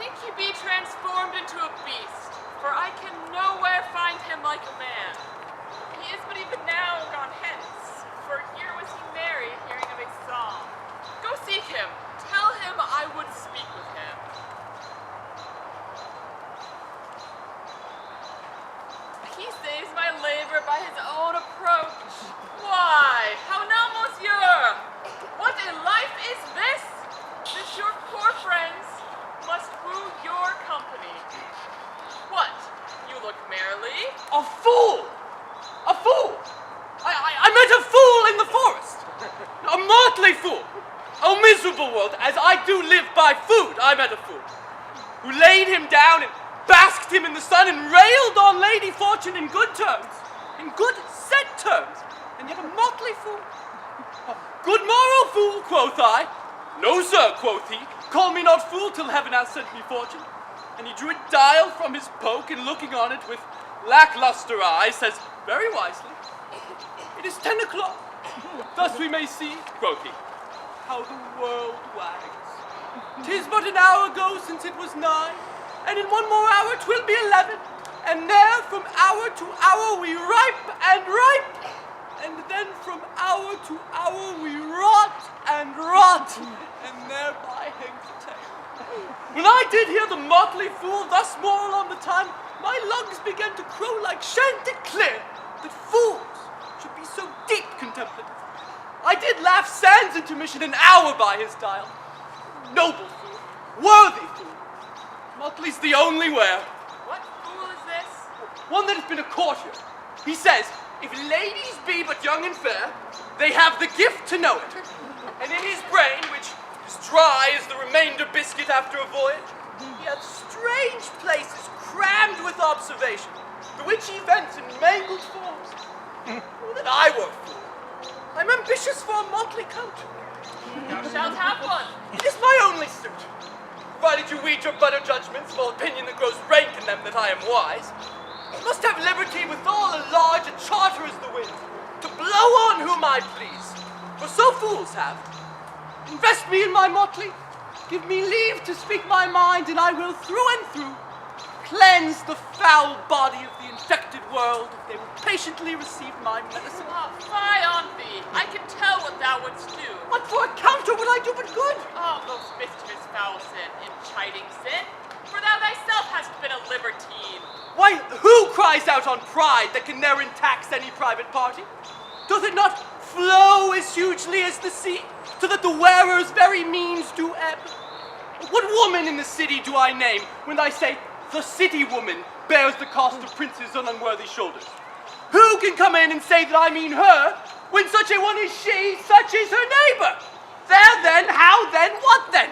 think he be transformed into a beast, for I can nowhere find him like a man. He is but even now gone hence, for here was he merry, hearing of a song. Go seek him. Tell him I would speak with him. He saves my labor by his own approach. Why, how now, monsieur? What a life is this, that your poor friends must woo your company? What, you look merrily? A fool! A fool! I met a fool in the forest! A motley fool! Oh, miserable world, as I do live by food, I met a fool, who laid him down and basked him in the sun and railed on Lady Fortune in good terms, in good set terms, and yet a motley fool. Good moral fool, quoth I. No, sir, quoth he, call me not fool till heaven hath sent me fortune. And he drew a dial from his poke, and looking on it with lackluster eyes, says very wisely, it is 10 o'clock. Thus we may see, quoth he, how the world wags. 'Tis but an hour ago since it was 9, and in 1 more hour 'twill be 11, and there from hour to hour we ripe and ripe, and then from hour to hour we rot and rot, and thereby hangs the tale. When I did hear the motley fool thus moral on the time, my lungs began to crow like chanticleer, that fools should be so deep contemplative. I did laugh sans intermission an hour by his dial. Noble fool, worthy fool, motley's the only wear. What fool is this? One that has been a courtier. He says, if ladies be but young and fair, they have the gift to know it. And in his brain, which is dry as the remainder biscuit after a voyage, he hath strange places crammed with observation, the which he vents in mangled forms. Oh, that I were a fool. I'm ambitious for a motley coat. Thou shalt have one. It is my only suit. Provided you weed your better judgments, for opinion that grows rank in them that I am wise. Must have liberty withal as large a charter as the wind, to blow on whom I please, for so fools have. Invest me in my motley, give me leave to speak my mind, and I will through and through cleanse the foul body of the infected world if they will patiently receive my medicine. Oh, fie on thee. I can tell what thou wouldst do. What for a counter will I do but good? Oh, most mischievous foul sin, in chiding sin, for thou thyself hast been a libertine. Why, who cries out on pride that can therein tax any private party? Doth it not flow as hugely as the sea, so that the wearer's very means do ebb? What woman in the city do I name when I say the city woman bears the cost of princes on unworthy shoulders? Who can come in and say that I mean her, when such a one is she, such is her neighbor? There then, how then, what then?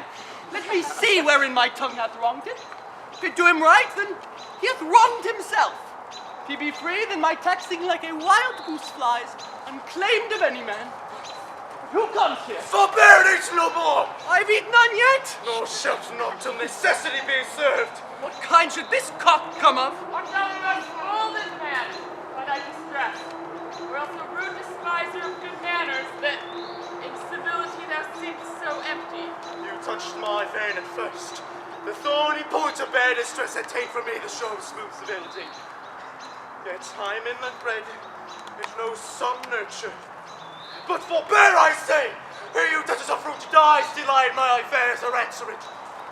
Let me see wherein my tongue hath wronged it. If it do him right, then he hath wronged himself. If he be free, then my taxing like a wild goose flies, unclaimed of any man. Who comes here? Forbear it no more! I've eaten none yet. Nor shalt not till necessity be served. What kind should this cock come of? Art thou the most golden man by thy distress, or else a rude despiser of good manners that in civility thou seemst so empty? You touched my vein at first. The thorny point of bare distress had ta'en from me the show of smooth civility. Yet time in that bread is no some nurture. But forbear, I say! Here you touches a fruit die, still I in my affairs are answering.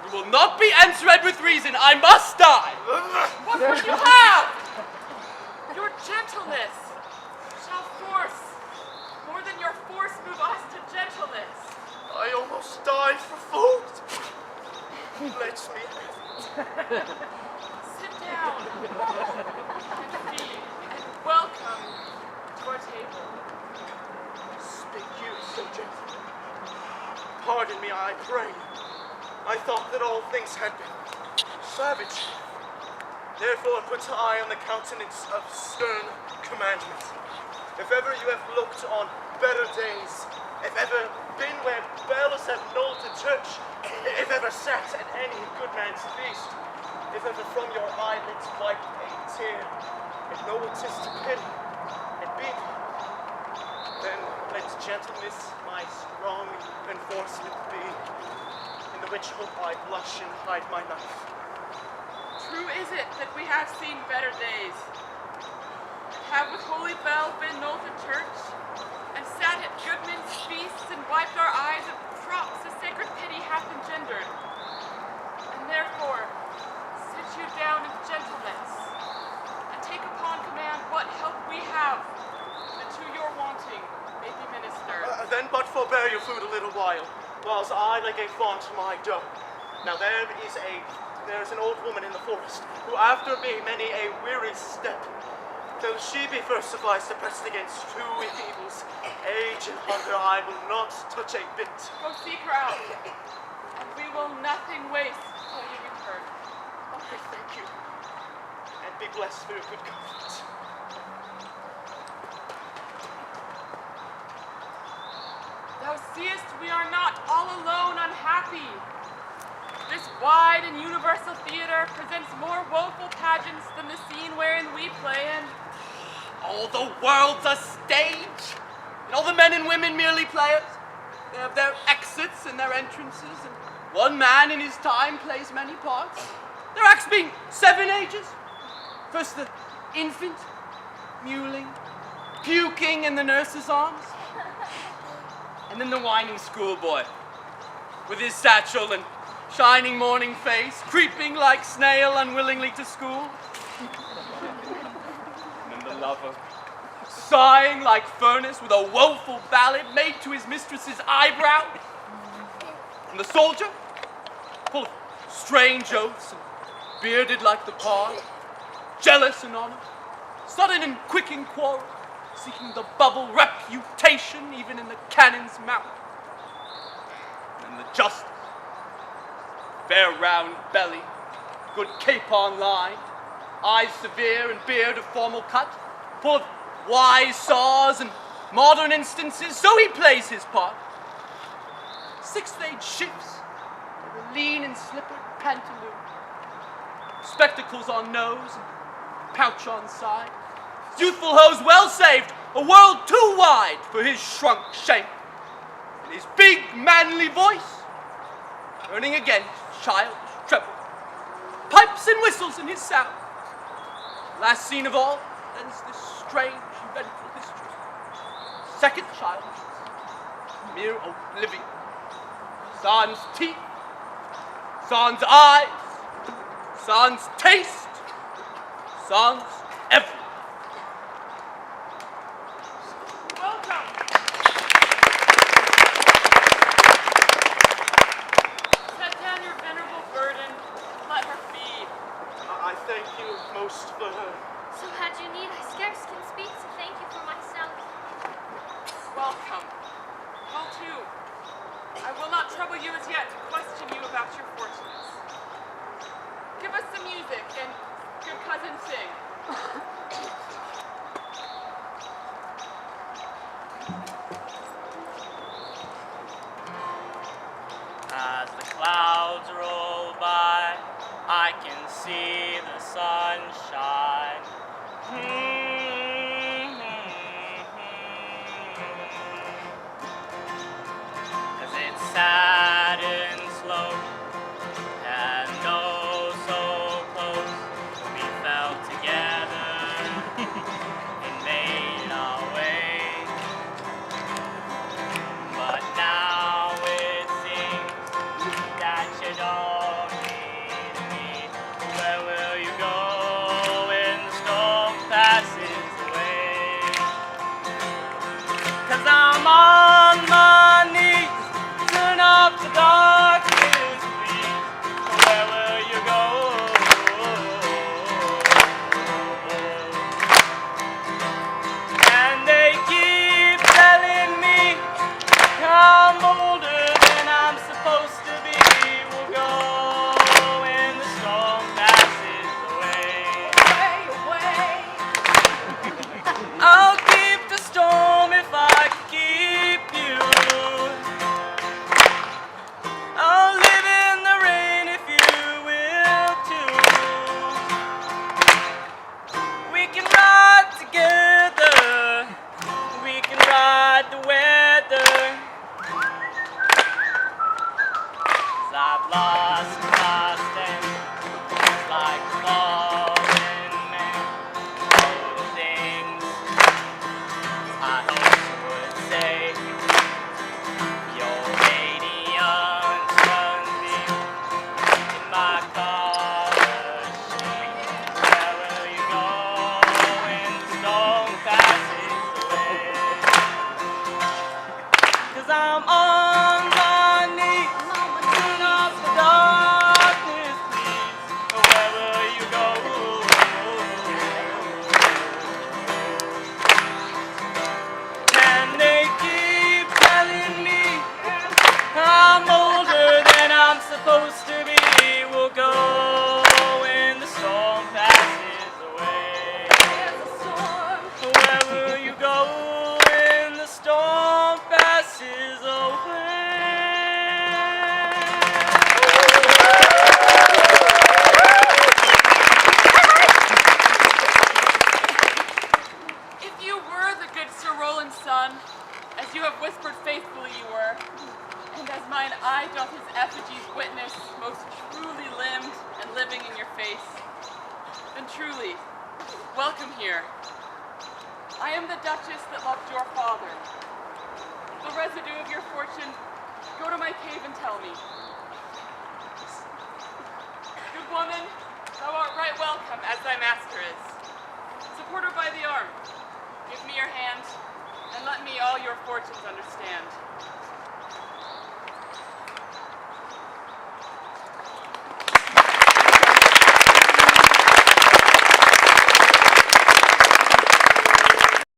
You will not be answered with reason. I must die. What would you have? Your gentleness shall force, more than your force move us to gentleness. I almost died for food. Let me Sit down and feed and welcome to our table. speak you so gently. Pardon me, I pray. I thought that all things had been savage. Therefore put I on the countenance of stern commandment. If ever you have looked on better days, if ever been where bells have knolled to church, if ever sat at any good man's feast, if ever from your eyelids wiped a tear, if no one tis to pity and bid, then let gentleness my strong enforcement be. In the which hope I blush and hide my knife. True is it that we have seen better days, and have with holy bell been knolled at church, and sat at good men's feasts, and wiped our eyes of drops the sacred pity hath engendered. And therefore, sit you down in gentleness, and take upon command what help we have, that to your wanting may be ministered. Then but forbear your food a little while, whilst I lay a fawn to my dough. Now there is an old woman in the forest, who after me many a weary step, till she be first sufficed to press against two evils, age and hunger, I will not touch a bit. Go seek her out, and we will nothing waste till you return. I thank you, and be blessed for your good comfort. Thou seest we are not all alone unhappy. This wide and universal theater presents more woeful pageants than the scene wherein we play in. All the world's a stage, and all the men and women merely players. They have their exits and their entrances, and one man in his time plays many parts. Their acts being 7 ages. First the infant, mewling, puking in the nurse's arms, and then the whining schoolboy, with his satchel and shining morning face, creeping like snail unwillingly to school. And then the lover, sighing like furnace with a woeful ballad made to his mistress's eyebrow. And the soldier, full of strange oaths and bearded like the pard, jealous in honor, sudden and quick in quarrel, seeking the bubble reputation even in the cannon's mouth. And the justice, fair round belly, good capon line, eyes severe and beard of formal cut, full of wise saws and modern instances, so he plays his part. 6th age shifts, with a lean and slippered pantaloon, spectacles on nose and pouch on side, his youthful hose well saved, a world too wide for his shrunk shape, and his big manly voice, earning again childish treble, pipes and whistles in his sound. Last scene of all, ends this strange, eventful history. Second child, mere oblivion. Sans teeth, sans eyes, sans taste, sans everything. Welcome. Set down your venerable burden, let her feed. I thank you most for her. So had you need, I scarce can speak to thank you for myself. Welcome. Fall to. I will not trouble you as yet to question you about your fortunes. Give us some music and good cousin sing. As the clouds roll by, I can see the sunshine. As it sad and slow, and oh so close, we fell together and made our way. But now it seems that you don't need me. Where will you go when the storm passes away? 'Cause I'm on my knees, turn off the darkness, please. Where will you go? And they keep telling me I'm older than I'm supposed to be. We'll go when the storm passes away. I'll keep the storm if I can keep you. I'll live in the rain if you will too. We can ride together. We can ride the weather. lost, and like a fallen man. All the things I hoped you would say. Your radiance runs deep in my collar sheet. Where will you go when the storm passes away? 'Cause I'm on my knees, turn off the darkness, please. Where will you go? And they keep telling me I'm older than I'm supposed to be. We'll go when the storm passes away. Where will you go when the storm passes away? If you were the good Sir Roland's son, as you have whispered faithfully you were, and as mine eye doth his effigies witness, most truly limbed and living in your face, then truly, welcome here. I am the Duchess that loved your father. The residue of your fortune, go to my cave and tell me. Good woman, thou art right welcome, as thy master is. Support her by the arm. Give me your hand, and let me all your fortunes understand.